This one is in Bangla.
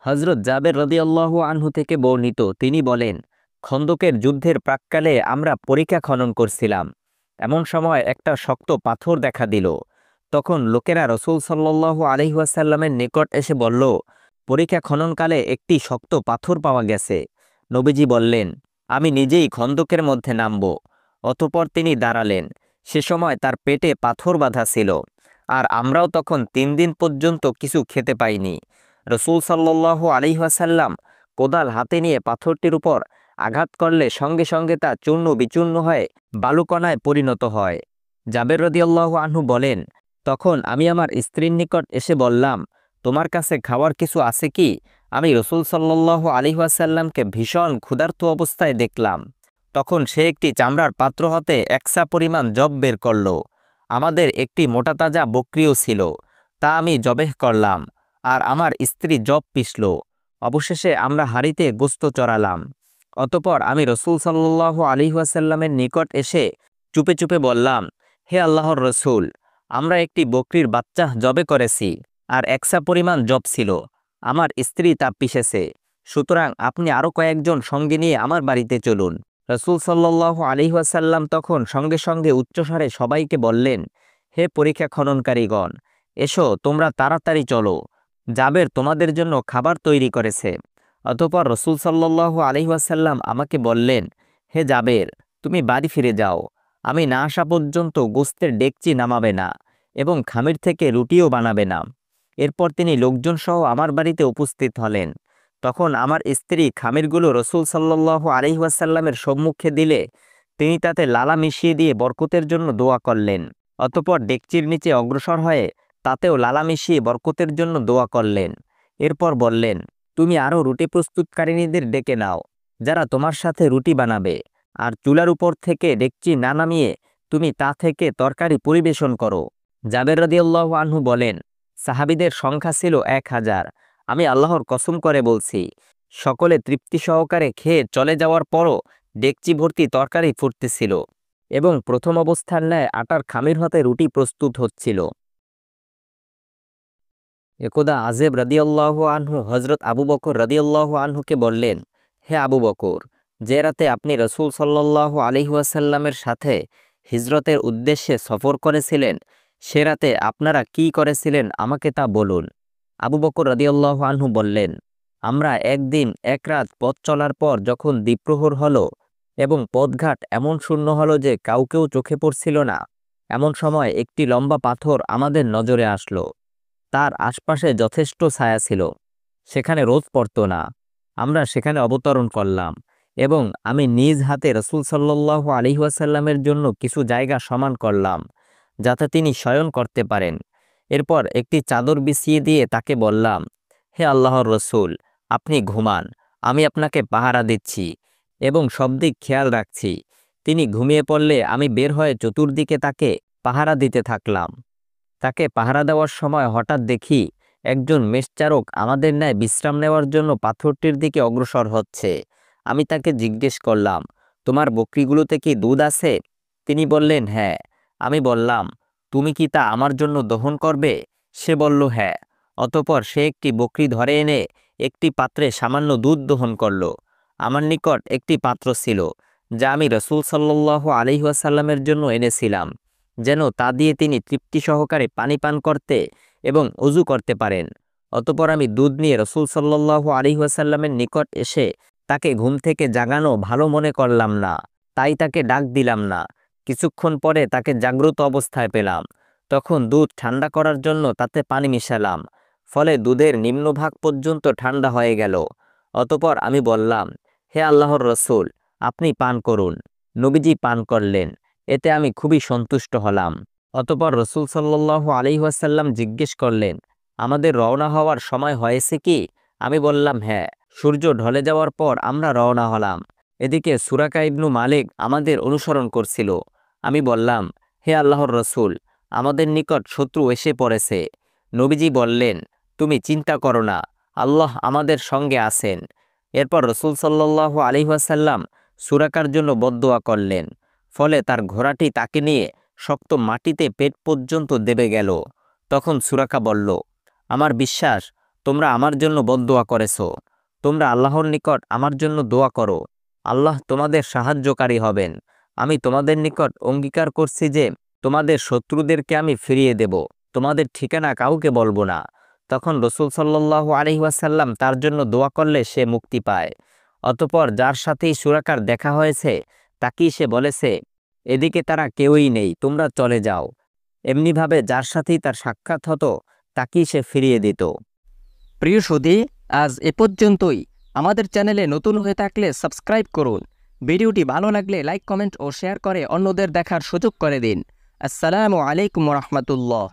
হযরত জাবের রাদিয়াল্লাহু আনহু থেকে বর্ণিত, তিনি বলেন, খন্দকের যুদ্ধের প্রাক্কালে আমরা পরিখা খনন করছিলাম। এমন সময় একটা শক্ত পাথর দেখা দিল। তখন লোকেরা রাসূল সাল্লাল্লাহু আলাইহি ওয়াসাল্লামের নিকট এসে বলল, পরিখা খননকালে একটি শক্ত পাথর পাওয়া গেছে। নবীজি বললেন, আমি নিজেই খন্দকের মধ্যে নামব। অতঃপর তিনি দাঁড়ালেন। সে সময় তার পেটে পাথর বাঁধা ছিল, আর আমরাও তখন 3 দিন পর্যন্ত কিছু খেতে পাইনি। রসুল সাল্লাল্লাহু আলাইহি ওয়াসাল্লাম কোদাল হাতে নিয়ে পাথরটির উপর আঘাত করলে সঙ্গে সঙ্গে তা চূর্ণ বিচূর্ণ হয়ে বালুকণায় পরিণত হয়। জাবের রাদিয়াল্লাহু আনহু বলেন, তখন আমি আমার স্ত্রীর নিকট এসে বললাম, তোমার কাছে খাওয়ার কিছু আছে কি? আমি রসুল সাল্লাল্লাহু আলাইহি ওয়াসাল্লামকে ভীষণ ক্ষুধার্ত অবস্থায় দেখলাম। তখন সে একটি চামড়ার পাত্র হতে একসা পরিমাণ জব বের করল। আমাদের একটি মোটা তাজা বকরিও ছিল, তা আমি জবেহ করলাম, আর আমার স্ত্রী জব পিষল। অবশেষে আমরা হাঁড়িতে গোস্ত চড়ালাম। অতঃপর আমি রসুল সাল্লাল্লাহু আলাইহি ওয়াসাল্লামের নিকট এসে চুপে চুপে বললাম, হে আল্লাহর রসুল, আমরা একটি বকরির বাচ্চা জবে করেছি, আর একসা পরিমাণ জব ছিল। আমার স্ত্রী তা পিষেছে। সুতরাং আপনি আরও কয়েকজন সঙ্গে নিয়ে আমার বাড়িতে চলুন। রসুল সাল্লাল্লাহু আলাইহি ওয়াসাল্লাম তখন সঙ্গে সঙ্গে উচ্চস্বরে সবাইকে বললেন, হে পরীক্ষা খননকারীগণ, এসো, তোমরা তাড়াতাড়ি চলো। জাবের তোমাদের জন্য খাবার তৈরি করেছে। অতঃপর রসুল সাল্লাল্লাহু আলাইহি ওয়াসাল্লাম আমাকে বললেন, হে জাবের, তুমি বাড়ি ফিরে যাও। আমি না আসা পর্যন্ত গোস্তের ডেকচি নামাবে না এবং খামির থেকে রুটিও বানাবে না। এরপর তিনি লোকজন সহ আমার বাড়িতে উপস্থিত হলেন। তখন আমার স্ত্রী খামিরগুলো রসুল সাল্লাল্লাহু আলাইহি ওয়াসাল্লামের সম্মুখে দিলে তিনি তাতে লালা মিশিয়ে দিয়ে বরকতের জন্য দোয়া করলেন। অতঃপর ডেকচির নিচে অগ্রসর হয়ে তাতেও লালা মিশিয়ে বরকতের জন্য দোয়া করলেন। এরপর বললেন, তুমি আরও রুটি প্রস্তুতকারিণীদের ডেকে নাও, যারা তোমার সাথে রুটি বানাবে, আর চুলার উপর থেকে ডেকচি না নামিয়ে তুমি তা থেকে তরকারি পরিবেশন করো। জাবের রাদিয়াল্লাহু আনহু বলেন, সাহাবীদের সংখ্যা ছিল 1000। আমি আল্লাহর কসম করে বলছি, সকলে তৃপ্তি সহকারে খেয়ে চলে যাওয়ার পরও ডেকচি ভর্তি তরকারি ফুটতেছিল এবং প্রথম অবস্থার ন্যায় আটার খামির হতে রুটি প্রস্তুত হচ্ছিল। একদা আজেব রাদিয়াল্লাহু আনহু হযরত আবু বকর রাদিয়াল্লাহু আনহুকে বললেন, হে আবু বকর, যে রাতে আপনি রসুল সাল্লাল্লাহু আলাইহি ওয়াসাল্লামের সাথে হিজরতের উদ্দেশ্যে সফর করেছিলেন, সে রাতে আপনারা কি করেছিলেন আমাকে তা বলুন। আবু বকর রাদিয়াল্লাহু আনহু বললেন, আমরা একদিন এক রাত পথ চলার পর যখন দ্বীপ্রহর হলো এবং পথঘাট এমন শূন্য হলো যে কাউকেও চোখে পড়ছিল না, এমন সময় একটি লম্বা পাথর আমাদের নজরে আসলো। তার আশপাশে যথেষ্ট ছায়া ছিল, সেখানে রোদ পড়ত না। আমরা সেখানে অবতরণ করলাম এবং আমি নিজ হাতে রসুল সাল্লাল্লাহু আলাইহি ওয়াসাল্লামের জন্য কিছু জায়গা সমান করলাম, যাতে তিনি শয়ন করতে পারেন। এরপর একটি চাদর বিছিয়ে দিয়ে তাকে বললাম, হে আল্লাহর রসুল, আপনি ঘুমান, আমি আপনাকে পাহারা দিচ্ছি এবং সব দিক খেয়াল রাখছি। তিনি ঘুমিয়ে পড়লে আমি বের হয়ে চতুর্দিকে তাকে পাহারা দিতে থাকলাম। তাকে পাহারা দেওয়ার সময় হঠাৎ দেখি একজন মেষচারক আমাদের ন্যায় বিশ্রাম নেওয়ার জন্য পাথরটির দিকে অগ্রসর হচ্ছে। আমি তাকে জিজ্ঞেস করলাম, তোমার বকরিগুলোতে কি দুধ আছে? তিনি বললেন, হ্যাঁ। আমি বললাম, তুমি কি তা আমার জন্য দহন করবে? সে বলল, হ্যাঁ। অতঃপর সে একটি বকরি ধরে এনে একটি পাত্রে সামান্য দুধ দহন করল। আমার নিকট একটি পাত্র ছিল, যা আমি রসুল সাল্লাল্লাহু আলাইহি ওয়াসাল্লামের জন্য এনেছিলাম, যেন তা দিয়ে তিনি তৃপ্তি সহকারে পানি পান করতে এবং অজু করতে পারেন। অতঃপর আমি দুধ নিয়ে রসুল সাল্লাল্লাহু আলাইহি ওয়াসাল্লামের নিকট এসে তাকে ঘুম থেকে জাগানো ভালো মনে করলাম না, তাই তাকে ডাক দিলাম না। কিছুক্ষণ পরে তাকে জাগ্রত অবস্থায় পেলাম। তখন দুধ ঠান্ডা করার জন্য তাতে পানি মিশালাম, ফলে দুধের নিম্নভাগ পর্যন্ত ঠান্ডা হয়ে গেল। অতঃপর আমি বললাম, হে আল্লাহর রসুল, আপনি পান করুন। নবীজি পান করলেন। এতে আমি খুবই সন্তুষ্ট হলাম। অতঃপর রসুল সাল্লাল্লাহু আলাইহি ওয়াসাল্লাম জিজ্ঞেস করলেন, আমাদের রওনা হওয়ার সময় হয়েছে কি? আমি বললাম, হ্যাঁ। সূর্য ঢলে যাওয়ার পর আমরা রওনা হলাম। এদিকে সুরাকা ইবনু মালিক আমাদের অনুসরণ করছিল। আমি বললাম, হে আল্লাহর রসুল, আমাদের নিকট শত্রু এসে পড়েছে। নবীজি বললেন, তুমি চিন্তা করো না, আল্লাহ আমাদের সঙ্গে আছেন। এরপর রসুল সাল্লাল্লাহু আলাইহি ওয়াসাল্লাম সুরাকার জন্য বদদোয়া করলেন, ফলে তার ঘোড়াটি তাকে নিয়ে শক্ত মাটিতে পেট পর্যন্ত দেবে গেল। তখন সুরাকা বলল, আমার বিশ্বাস তোমরা আমার জন্য বদদোয়া করেছ। তোমরা আল্লাহর নিকট আমার জন্য দোয়া করো, আল্লাহ তোমাদের সাহায্যকারী হবেন। আমি তোমাদের নিকট অঙ্গীকার করছি যে তোমাদের শত্রুদেরকে আমি ফিরিয়ে দেব, তোমাদের ঠিকানা কাউকে বলবো না। তখন রসুল সাল্লাল্লাহু আলাইহি ওয়াসাল্লাম তার জন্য দোয়া করলে সে মুক্তি পায়। অতঃপর যার সাথেই সুরাকার দেখা হয়েছে তাকেই সে বলেছে, এদিকে তারা কেউই নেই, তোমরা চলে যাও। এমনিভাবে যার সাথেই তার সাক্ষাৎ হতো তাকেই সে ফিরিয়ে দিত। প্রিয় সুধী, আজ এ পর্যন্তই। আমাদের চ্যানেলে নতুন হয়ে থাকলে সাবস্ক্রাইব করুন। ভিডিওটি ভালো লাগলে লাইক, কমেন্ট ও শেয়ার করে অন্যদের দেখার সুযোগ করে দিন। আসসালামু আলাইকুম রহমতুল্লাহ।